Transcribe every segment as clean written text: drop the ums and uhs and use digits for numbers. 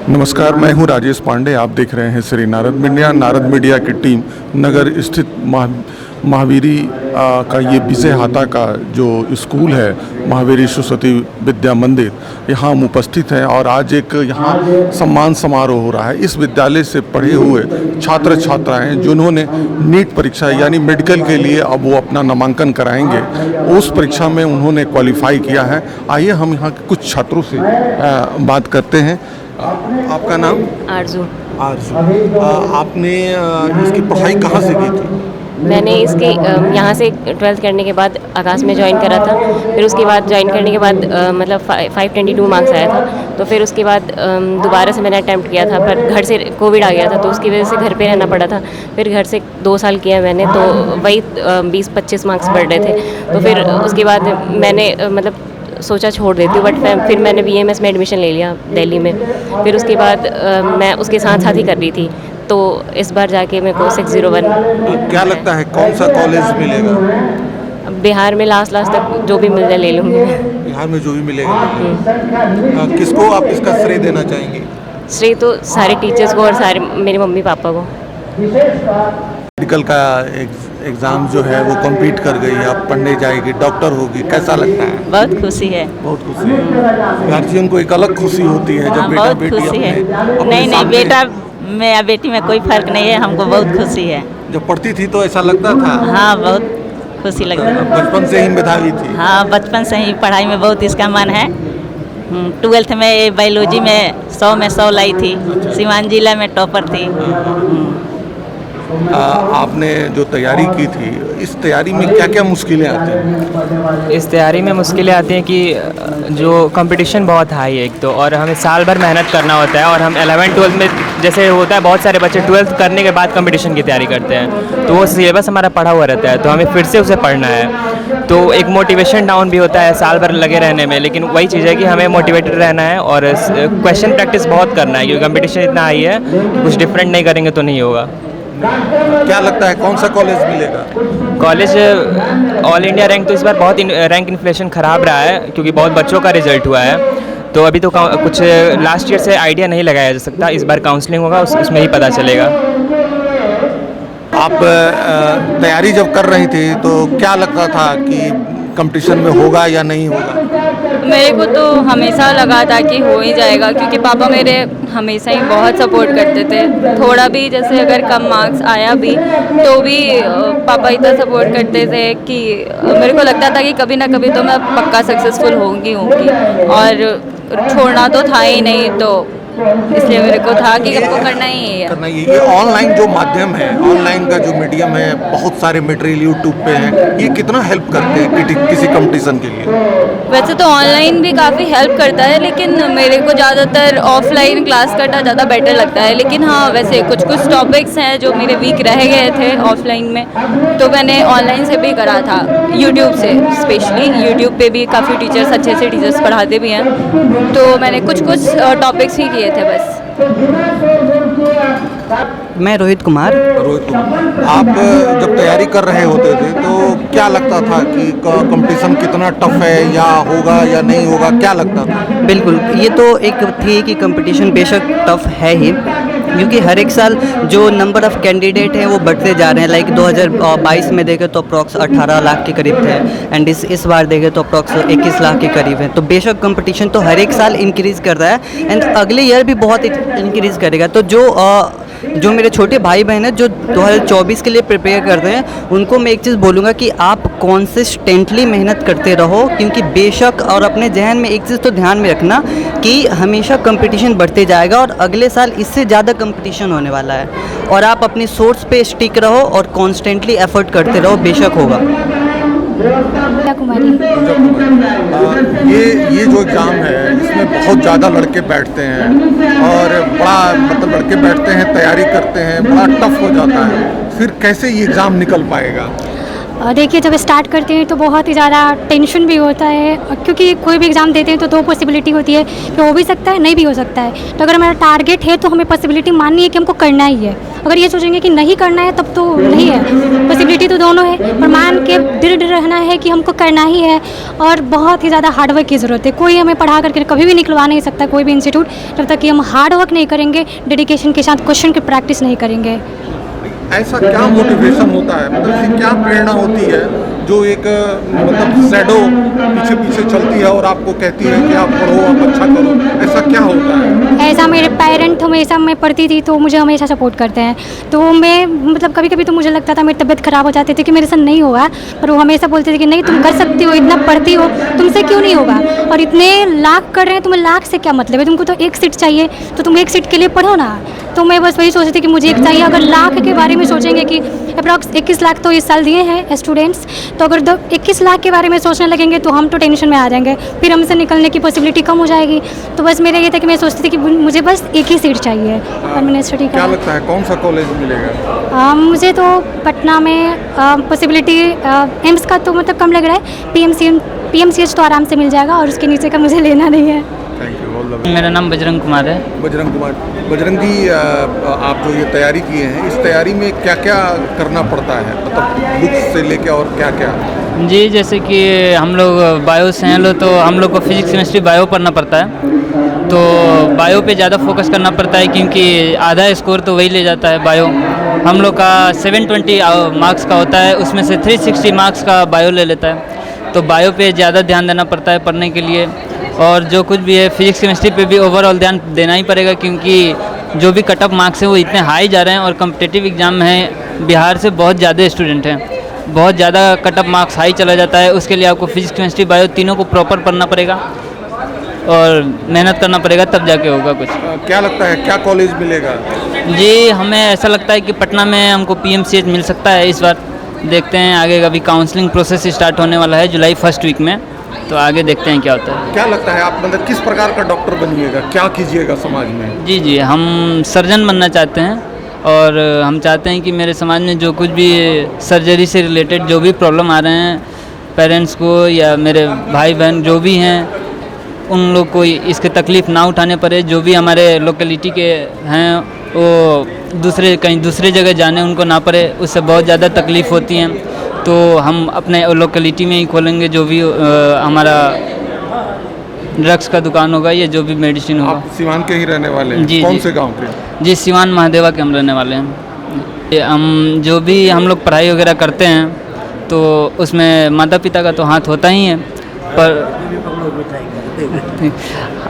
नमस्कार, मैं हूं राजेश पांडे। आप देख रहे हैं श्री नारद मीडिया। नारद मीडिया की टीम नगर स्थित महावीरी का ये विजय हाता का जो स्कूल है, महावीरी सरस्वती विद्या मंदिर, यहाँ हम उपस्थित हैं और आज एक यहाँ सम्मान समारोह हो रहा है। इस विद्यालय से पढ़े हुए छात्र छात्राएं जिन्होंने नीट परीक्षा यानी मेडिकल के लिए अब वो अपना नामांकन कराएंगे, उस परीक्षा में उन्होंने क्वालिफाई किया है। आइए हम यहाँ के कुछ छात्रों से बात करते हैं। आपका नाम? आरजू। आपने इसकी पढ़ाई कहाँ से की थी? मैंने इसके यहाँ से 12th करने के बाद आकाश में ज्वाइन करा था। फिर उसके बाद ज्वाइन करने के बाद मतलब 522 मार्क्स आया था। तो फिर उसके बाद दोबारा से मैंने अटैम्प्ट किया था, पर घर से कोविड आ गया था तो उसकी वजह से घर पे रहना पड़ा था। फिर घर से 2 साल किया मैंने, तो वही 20-25 मार्क्स बढ़ रहे थे। तो फिर उसके बाद मैंने मतलब सोचा छोड़ देती हूँ, बट फिर मैंने BMS में एडमिशन ले लिया दिल्ली में। फिर उसके बाद मैं उसके साथ साथ ही कर रही थी, तो इस बार जाके मेरे को 601। क्या लगता है कौन सा कॉलेज मिलेगा? बिहार में लास्ट तक जो भी मिल जाए ले लूँगी। बिहार में जो भी मिलेगा। किसको आप इसका श्रेय देना चाहेंगे? श्रेय तो सारे टीचर्स को और सारे मेरे मम्मी पापा को। मेडिकल का एग्ज़ाम जो है वो कंप्लीट कर गई, आप पढ़ने जाएगी, डॉक्टर होगी, कैसा लगता है? बहुत खुशी है। बहुत खुशी है। गार्जियन को एक अलग खुशी होती है जब बेटा बहुत बेटी खुशी है। अपने नहीं बेटा में या बेटी में कोई फर्क नहीं है, हमको बहुत खुशी है। जब पढ़ती थी तो ऐसा लगता था? हाँ, बहुत खुशी लगती है। बचपन से ही मेधावी थी? हाँ, बचपन से ही पढ़ाई में बहुत इसका मन है। 12th में बायोलॉजी में 100 में 100 लाई थी। सीवान जिला में टॉपर थी। आपने जो तैयारी की थी, इस तैयारी में क्या क्या मुश्किलें आती हैं? इस तैयारी में मुश्किलें आती हैं कि जो कंपटीशन बहुत हाई है एक तो, और हमें साल भर मेहनत करना होता है। और हम 11-12 में जैसे होता है, बहुत सारे बच्चे 12th करने के बाद कंपटीशन की तैयारी करते हैं, तो वो सिलेबस हमारा पढ़ा हुआ रहता है, तो हमें फिर से उसे पढ़ना है। तो एक मोटिवेशन डाउन भी होता है साल भर लगे रहने में, लेकिन वही चीज़ है कि हमें मोटिवेटेड रहना है और क्वेश्चन प्रैक्टिस बहुत करना है, क्योंकि कंपटीशन इतना हाई है, कुछ डिफरेंट नहीं करेंगे तो नहीं होगा। क्या लगता है कौन सा कॉलेज मिलेगा? कॉलेज ऑल इंडिया रैंक तो इस बार बहुत रैंक इन्फ्लेशन ख़राब रहा है, क्योंकि बहुत बच्चों का रिजल्ट हुआ है, तो अभी तो कुछ लास्ट ईयर से आइडिया नहीं लगाया जा सकता। इस बार काउंसलिंग होगा, उसमें ही पता चलेगा। आप तैयारी जब कर रही थी तो क्या लगता था कि कंपटीशन में होगा या नहीं होगा? मेरे को तो हमेशा लगा था कि हो ही जाएगा, क्योंकि पापा मेरे हमेशा ही बहुत सपोर्ट करते थे। थोड़ा भी जैसे अगर कम मार्क्स आया भी तो भी पापा इतना सपोर्ट करते थे कि मेरे को लगता था कि कभी ना कभी तो मैं पक्का सक्सेसफुल होंगी और छोड़ना तो था ही नहीं, तो इसलिए मेरे को था कि हमको करना ही है। ये ऑनलाइन जो माध्यम है, ऑनलाइन का जो मीडियम है, बहुत सारे मटेरियल यूट्यूब पे हैं, ये कितना हेल्प करते हैं किसी कंपटीशन के लिए? वैसे तो ऑनलाइन भी काफ़ी हेल्प करता है, लेकिन मेरे को ज़्यादातर ऑफलाइन क्लास करना ज़्यादा बेटर लगता है। लेकिन हाँ, वैसे कुछ टॉपिक्स हैं जो मेरे वीक रह गए थे ऑफलाइन में, तो मैंने ऑनलाइन से भी करा था, यूट्यूब से। स्पेशली यूट्यूब पे भी काफ़ी टीचर्स, अच्छे से टीचर्स पढ़ाते भी हैं, तो मैंने कुछ टॉपिक्स ही किए थे बस। मैं रोहित कुमार। आप जब तैयारी कर रहे होते थे तो क्या लगता था कि कंपटीशन कितना टफ है, या होगा या नहीं होगा, क्या लगता था? बिल्कुल, ये तो एक थी कि कंपटीशन बेशक टफ है ही, क्योंकि हर एक साल जो नंबर ऑफ़ कैंडिडेट हैं वो बढ़ते जा रहे हैं। लाइक 2022 में देखें तो अप्रॉक्स 18 लाख के करीब थे, एंड इस बार देखें तो अप्रॉक्स 21 लाख के करीब है। तो बेशक कंपटीशन तो हर एक साल इंक्रीज़ कर रहा है, एंड अगले ईयर भी बहुत इंक्रीज़ करेगा। तो जो मेरे छोटे भाई बहन हैं जो 2024 के लिए प्रिपेयर कर रहे हैं, उनको मैं एक चीज़ बोलूँगा कि आप कॉन्सिस्टेंटली मेहनत करते रहो, क्योंकि बेशक, और अपने जहन में एक चीज़ तो ध्यान में रखना कि हमेशा कंपटीशन बढ़ते जाएगा और अगले साल इससे ज़्यादा कंपटीशन होने वाला है, और आप अपनी सोर्स पे स्टिक रहो और कॉन्स्टेंटली एफर्ट करते रहो, बेशक होगा। कुमारी। ये जो एग्ज़ाम है इसमें बहुत ज़्यादा लड़के बैठते हैं और बड़ा मतलब लड़के बैठते हैं, तैयारी करते हैं, बड़ा टफ हो जाता है। फिर कैसे ये एग्ज़ाम निकल पाएगा? देखिए, जब स्टार्ट करते हैं तो बहुत ही ज़्यादा टेंशन भी होता है, क्योंकि कोई भी एग्ज़ाम देते हैं तो दो पॉसिबिलिटी होती है कि हो भी सकता है, नहीं भी हो सकता है। तो अगर हमारा टारगेट है तो हमें पॉसिबिलिटी माननी है कि हमको करना ही है। अगर ये सोचेंगे कि नहीं करना है तब तो नहीं है, पॉसिबिलिटी तो दोनों है, पर मान के दृढ़ रहना है कि हमको करना ही है। और बहुत ही ज़्यादा हार्डवर्क की ज़रूरत है। कोई हमें पढ़ा करके कभी भी निकलवा नहीं सकता कोई भी इंस्टीट्यूट, जब तक कि हम हार्डवर्क नहीं करेंगे, डेडिकेशन के साथ क्वेश्चन की प्रैक्टिस नहीं करेंगे। ऐसा क्या मोटिवेशन होता है, मतलब इससे क्या प्रेरणा होती है जो एक मतलब शैडो पीछे पीछे चलती है और आपको कहती है कि आप पढ़ो, आप अच्छा करो, ऐसा क्या होता है? ऐसा मेरे पेरेंट हमेशा, मैं पढ़ती थी तो मुझे हमेशा सपोर्ट करते हैं। तो मैं मतलब कभी कभी तो मुझे लगता था मेरी तबीयत ख़राब हो जाती थी कि मेरे साथ नहीं होगा, पर वो हमेशा बोलते थे कि नहीं, तुम कर सकती हो, इतना पढ़ती हो, तुमसे क्यों नहीं होगा। और इतने लाख कर रहे हैं, तुम्हें लाख से क्या मतलब है, तुमको तो एक सीट चाहिए, तो तुम एक सीट के लिए पढ़ो ना। तो मैं बस वही सोचती थी कि मुझे एक चाहिए। अगर लाख के बारे में सोचेंगे कि अप्रॉक्स 21 लाख तो इस साल दिए हैं स्टूडेंट्स, तो अगर 21 लाख के बारे में सोचने लगेंगे तो हम तो टेंशन में आ जाएंगे, फिर हमसे निकलने की पॉसिबिलिटी कम हो जाएगी। तो बस मेरा ये था कि मैं सोचती थी कि मुझे बस एक ही सीट चाहिए और मैंने स्टडी क्या लगता है कौन सा कॉलेज मिलेगा? मुझे तो पटना में पॉसिबिलिटी एम्स का तो मतलब कम लग रहा है, PMCH तो आराम से मिल जाएगा और उसके नीचे का मुझे लेना नहीं है। Thank you. मेरा नाम बजरंग कुमार है। बजरंग कुमार, बजरंग जी, आप जो ये तैयारी किए हैं, इस तैयारी में क्या क्या करना पड़ता है, मतलब बुक्स से लेके और क्या क्या? जी, जैसे कि हम लोग बायो से हैं तो हम लोग को फिजिक्स केमिस्ट्री बायो पढ़ना पड़ता है। तो बायो पे ज़्यादा फोकस करना पड़ता है क्योंकि आधा स्कोर तो वही ले जाता है बायो। हम लोग का 720 मार्क्स का होता है, उसमें से 360 मार्क्स का बायो ले लेता है। तो बायो पे ज़्यादा ध्यान देना पड़ता है पढ़ने के लिए। और जो कुछ भी है फिजिक्स केमिस्ट्री पे भी ओवरऑल ध्यान देना ही पड़ेगा, क्योंकि जो भी कट ऑफ मार्क्स हैं वो इतने हाई जा रहे हैं और कम्पिटिटिव एग्ज़ाम में बिहार से बहुत ज़्यादा स्टूडेंट हैं, बहुत ज़्यादा कट ऑफ मार्क्स हाई चला जाता है। उसके लिए आपको फिजिक्स केमिस्ट्री बायो तीनों को प्रॉपर पढ़ना पड़ेगा और मेहनत करना पड़ेगा, तब जाके होगा कुछ। क्या लगता है क्या कॉलेज मिलेगा? जी, हमें ऐसा लगता है कि पटना में हमको PMCH मिल सकता है इस बार। देखते हैं आगे, अभी काउंसलिंग प्रोसेस स्टार्ट होने वाला है जुलाई फर्स्ट वीक में, तो आगे देखते हैं क्या होता है। क्या लगता है आप मतलब किस प्रकार का डॉक्टर बनिएगा, क्या कीजिएगा समाज में? जी, हम सर्जन बनना चाहते हैं और हम चाहते हैं कि मेरे समाज में जो कुछ भी सर्जरी से रिलेटेड जो भी प्रॉब्लम आ रहे हैं पेरेंट्स को या मेरे भाई बहन जो भी हैं, उन लोग को इसके तकलीफ़ ना उठाने पड़े। जो भी हमारे लोकेलिटी के हैं वो कहीं दूसरे जगह जाने उनको ना पड़े, उससे बहुत ज़्यादा तकलीफ़ होती हैं। तो हम अपने लोकेलिटी में ही खोलेंगे, जो भी हमारा ड्रग्स का दुकान होगा या जो भी मेडिसिन होगा। आप सिवान के ही रहने वाले हैं? जी, कौन से गांव के? जी, सिवान महादेवा के हम रहने वाले हैं। हम जो भी हम लोग पढ़ाई वगैरह करते हैं तो उसमें माता पिता का तो हाथ होता ही है, पर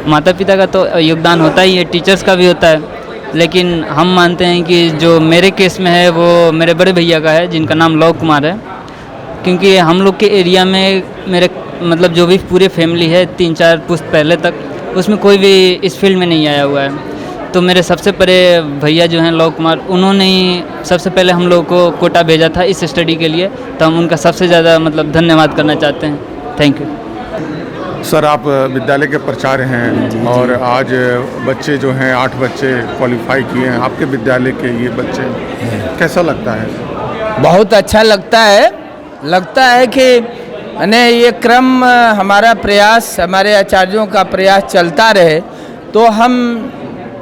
माता पिता का तो योगदान होता ही है, टीचर्स का भी होता है। लेकिन हम मानते हैं कि जो मेरे केस में है वो मेरे बड़े भैया का है, जिनका नाम लव कुमार है। क्योंकि हम लोग के एरिया में मेरे मतलब जो भी पूरे फैमिली है 3-4 पुश्त पहले तक, उसमें कोई भी इस फील्ड में नहीं आया हुआ है। तो मेरे सबसे बड़े भैया जो हैं लव कुमार, उन्होंने ही सबसे पहले हम लोग को कोटा भेजा था इस स्टडी के लिए, तो हम उनका सबसे ज़्यादा मतलब धन्यवाद करना चाहते हैं। Thank you sir. आप विद्यालय के प्राचार्य हैं और आज बच्चे जो हैं 8 बच्चे क्वालिफाई किए हैं आपके विद्यालय के, ये बच्चे कैसा लगता है? बहुत अच्छा लगता है कि ये क्रम हमारा प्रयास, हमारे आचार्यों का प्रयास चलता रहे, तो हम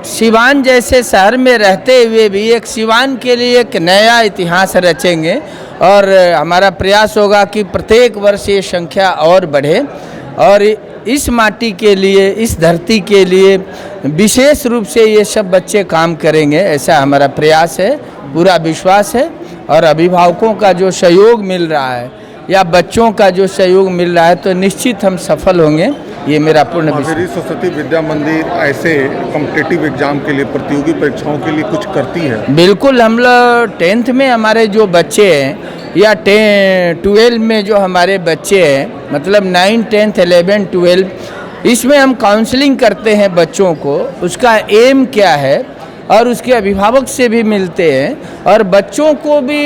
सिवान जैसे शहर में रहते हुए भी एक सिवान के लिए एक नया इतिहास रचेंगे और हमारा प्रयास होगा कि प्रत्येक वर्ष ये संख्या और बढ़े और इस माटी के लिए, इस धरती के लिए विशेष रूप से ये सब बच्चे काम करेंगे, ऐसा हमारा प्रयास है, पूरा विश्वास है। और अभिभावकों का जो सहयोग मिल रहा है या बच्चों का जो सहयोग मिल रहा है तो निश्चित हम सफल होंगे, ये मेरा पूर्ण विश्वास। महावीरी सरस्वती विद्या मंदिर ऐसे कॉम्पिटिटिव एग्जाम के लिए, प्रतियोगी परीक्षाओं के लिए कुछ करती है? बिल्कुल, हम लोग 10th में हमारे जो बच्चे हैं या 12 में जो हमारे बच्चे हैं, मतलब 9, 10, 11, 12, इसमें हम काउंसलिंग करते हैं बच्चों को, उसका एम क्या है और उसके अभिभावक से भी मिलते हैं और बच्चों को भी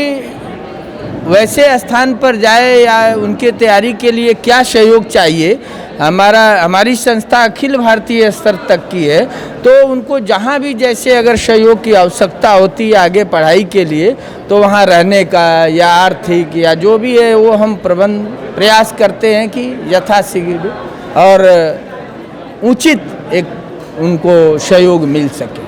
वैसे स्थान पर जाए या उनके तैयारी के लिए क्या सहयोग चाहिए, हमारी संस्था अखिल भारतीय स्तर तक की है, तो उनको जहाँ भी जैसे अगर सहयोग की आवश्यकता होती है आगे पढ़ाई के लिए, तो वहाँ रहने का या आर्थिक या जो भी है वो हम प्रयास करते हैं कि यथाशीघ्र और उचित एक उनको सहयोग मिल सके।